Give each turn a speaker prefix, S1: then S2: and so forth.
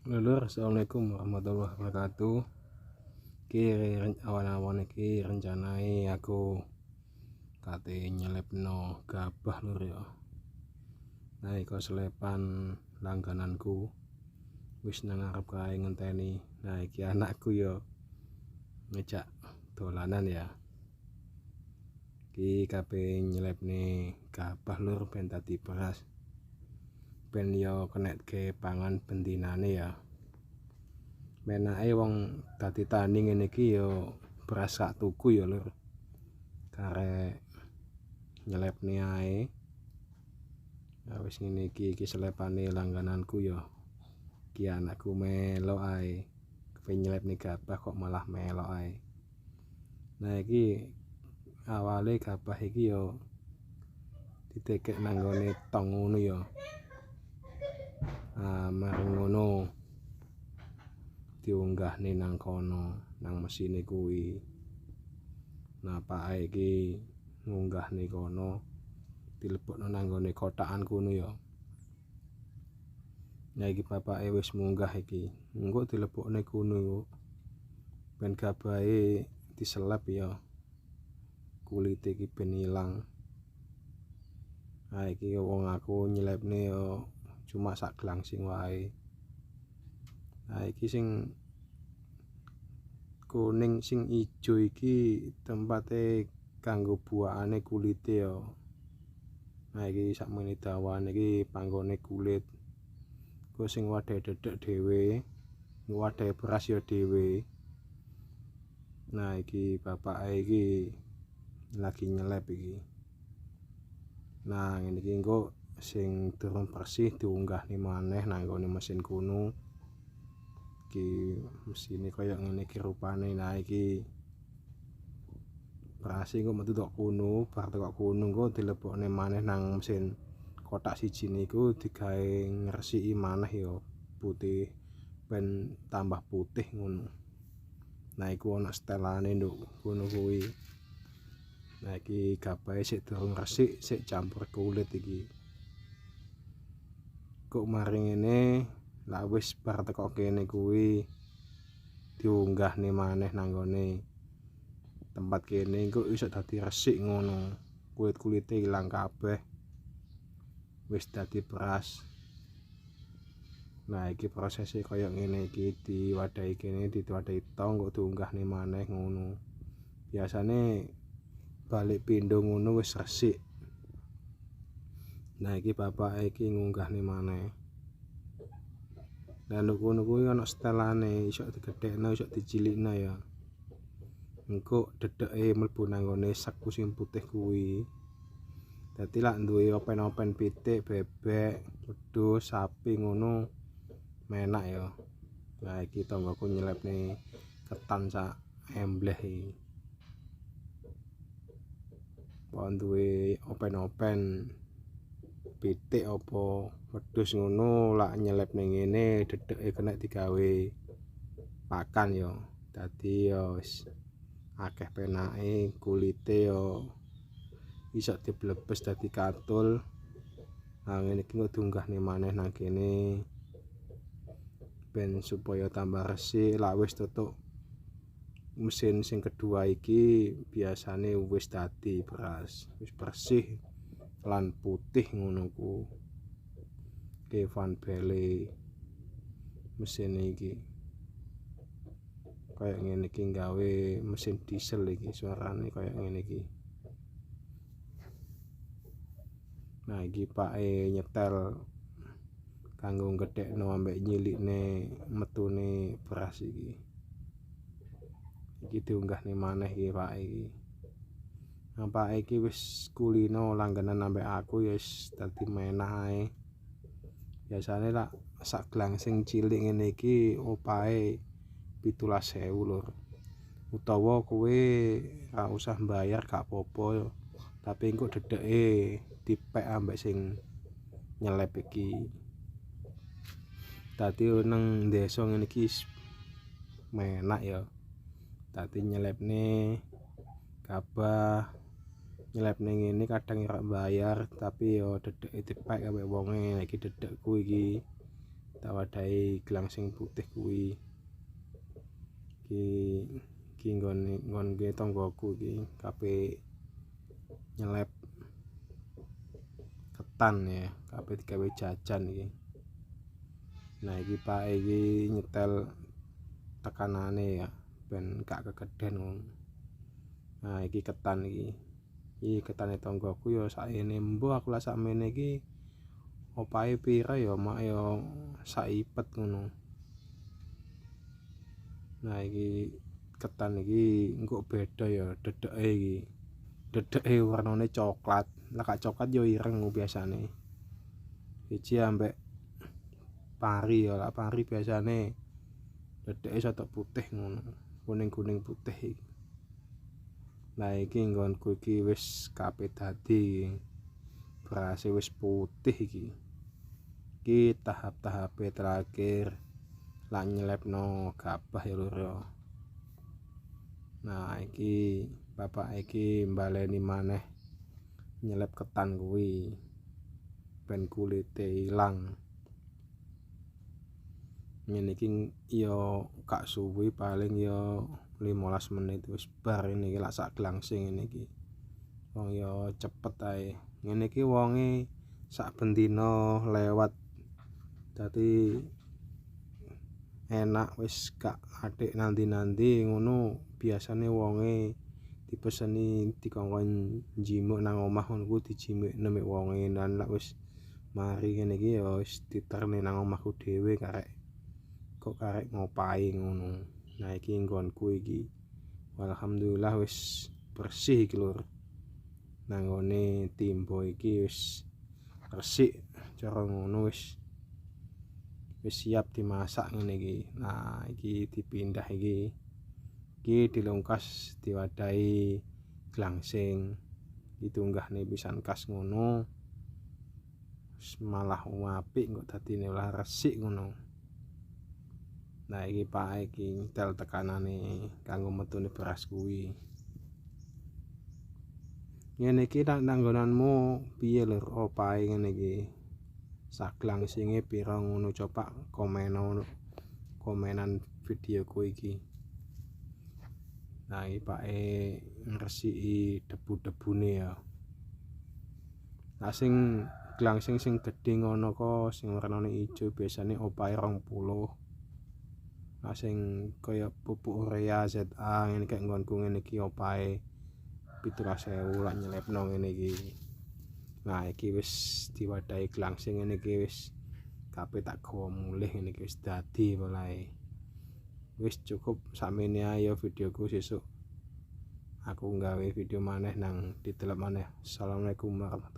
S1: Lulur, assalamualaikum warahmatullahi wabarakatuh. Awan-awan iki rencanai aku kate nyelepno gabah lur ya. Nah, iku selepan langgananku wis nang arep kae ngenteni. Nah, iki anakku ya ngejak dolanan ya. Iki kabeh nyelepne gabah lur ben dadi beras. Ben yo keneke pangan bendinane ya. Menake wong dadi tani ngene iki yo beras sak tuku ya lur. Karek nyelepne ae. Ya wis ngene iki selepane langgananku ya. Iki anakku melok ae. Kepen nyelepne gabah kok malah melok ae. Nah, iki awale gabah iki yo ditekek nang ngone tong ngono ya. Mari ngono diunggahne nang kono nang mesine kuwi. Nah, pake iki ngunggahne kono dilebokno nang ngone kotakan kono ya. Nah, iki bapake wis munggah iki. Engko dilebokne kono ben gabahe diselep ya. Kulite iki ben ilang. Nah, iki wong aku nyelepne yo cuma sak glangsing wae. Nah, iki sing kuning sing ijo iki tempate kanggo buahane kulite ya. Nah, iki sakmene dawane iki panggone kulit. Ku sing wadah dedek dhewe, wadah beras ya dhewe. Nah, iki bapake iki lagi nyelep iki. Nah, ngene iki engko sing durung bersih diunggahne maneh nang ngone mesin kuno. Iki mesine kaya ngene iki rupane. Nah, iki beras engko metu tok kuno, bar teko kuno engko dilebokne maneh nang mesin kotak siji niku digawe ngresiki maneh ya putih ben tambah putih ngono. Nah, iku ana setelane nduk ngono kuwi. Nah, iki gabahe sik durung resik, sik campur kulit iki. Kok mari ngene lah wis bar teko kene kuwi diunggahne maneh nang ngone tempat kene engko iso dadi resik ngono. Kulit-kulite ilang kabeh. Wis dadi beras. Nah, iki prosese kaya ngene iki diwadahi kene diwadahi tong kok diunggahne maneh ngono. Biasane balik pindho ngono wis resik. Nah, iki bapake iki ngunggahne maneh. Lah ngono kuwi ana setelane, iso digedhekno, iso dicilikno ya. Engko dedeke mlebu nang ngone saku sing putih kuwi. Dadi lak duwe open-open pitik, bebek, wedhus, sapi ngono menak ya. Nah, iki tanggoku nyelepne ketan sak embleh iki. Wong duwe open-open pitik apa wedhus ngono lak nyelepne ngene dedeke kena digawe pakan ya. Dadi ya wis akeh penake, kulite ya iso diblebes dadi katul. Nah, ngene iki kok diunggahne maneh nang kene ben supaya tambah resik. Lak wis tutuk mesin sing kedua iki biasane wis dadi beras, wis bersih lan putih ngono ku. Van Bele mesin iki kaya ngene iki gawe mesin diesel iki suarane kaya ngene iki. Nah, iki pake nyetel kanggo gedhekno ambek nyilikne metune beras iki. Iki diunggahne maneh iki pake iki. Nah, pake iki wis kulino langganan ambek aku ya wis dadi menak ae. Biasane lak sak glangsing cilik ngene iki opahe 17.000 lur. Utawa kowe ra usah mbayar gak apa-apa. Tapi engko dedeke dipek ambek sing nyelep iki. Dadi nang desa ngene iki menak ya. Dadi nyelepne gabah, nyelepne ngene kadang ora bayar tapi ya dedeke dipek ambek wonge. Iki dedekku iki tak wadahi gelang sing putih kuwi. Iki nggon tanggoku iki kabeh nyelep ketan ya, kabeh digawe jajan iki. Nah iki Pak iki nyetel tekanane ya ben gak kegeden ngono. Nah iki ketan iki. Iki ketane tanggoku ya sakjane mbuh aku lah sakmene iki opahe pira ya mak ya saipet ngono. Nah iki ketan iki engko beda ya dedeke iki. Dedeke warnane coklat. Lah gak coklat ya ireng biasane. Siji ambek pari ya, lah pari biasane dedeke rada putih ngono. Kuning-kuning putih iki. Nah iki nggonku iki wis kabeh dadi berase wis putih iki. Iki tahap-tahape terakhir lah nyelepno gabah ya lur. Nah iki bapak iki mbaleni maneh nyelep ketan kuwi ben kulite ilang. Ngene iki ya gak suwi paling ya 15 menit wis bar ini lak sak glangsing ngene iki. Wong ya cepet ae. Ngene iki wonge sak bendina lewat. Dadi enak wis gak atik nanti-nanti ngono biasane wonge dipeseni dikongkon njimuk nang omah ngono ku dijimukne mek wonge lan lak wis mari ngene iki ya wis diterne nang omahku dhewe karek ngopahi ngono. Nah iki nggonku iki alhamdulillah wis bersih iki lur. Nang ngone timbo iki wis resik cara ngono wis siap dimasak ngene iki. Nah iki dipindah iki dilungkas diwadahi glangsing ditunggahne pisan kas ngono malah apik kok dadine lah resik ngono. Nah iki Pak iki nyetel tekanane kanggo metune beras kuwi. Ngene iki nang nggonanmu piye lur opahe ngene iki? Saglangsinge pira ngono coba komenan videoku iki. Nah iki Pak ngresiki debu-debune ya. Nah sing glangsing sing gedhe ngono kok sing warnane ijo biasane opahe 20. Nah sing kaya pupuk urea ZA ngene kaya nggonku ngene iki opahe 17.000 lak nyelepno ngene iki. Nah iki wis diwadahi glangsing ngene iki wis kabeh tak gawa mulih ngene iki wis dadi polahe. Wis cukup sakmene ae ya videoku, sesuk aku nggawe video maneh nang didelok maneh. Assalamualaikum warahmatullahi wabarakatuh.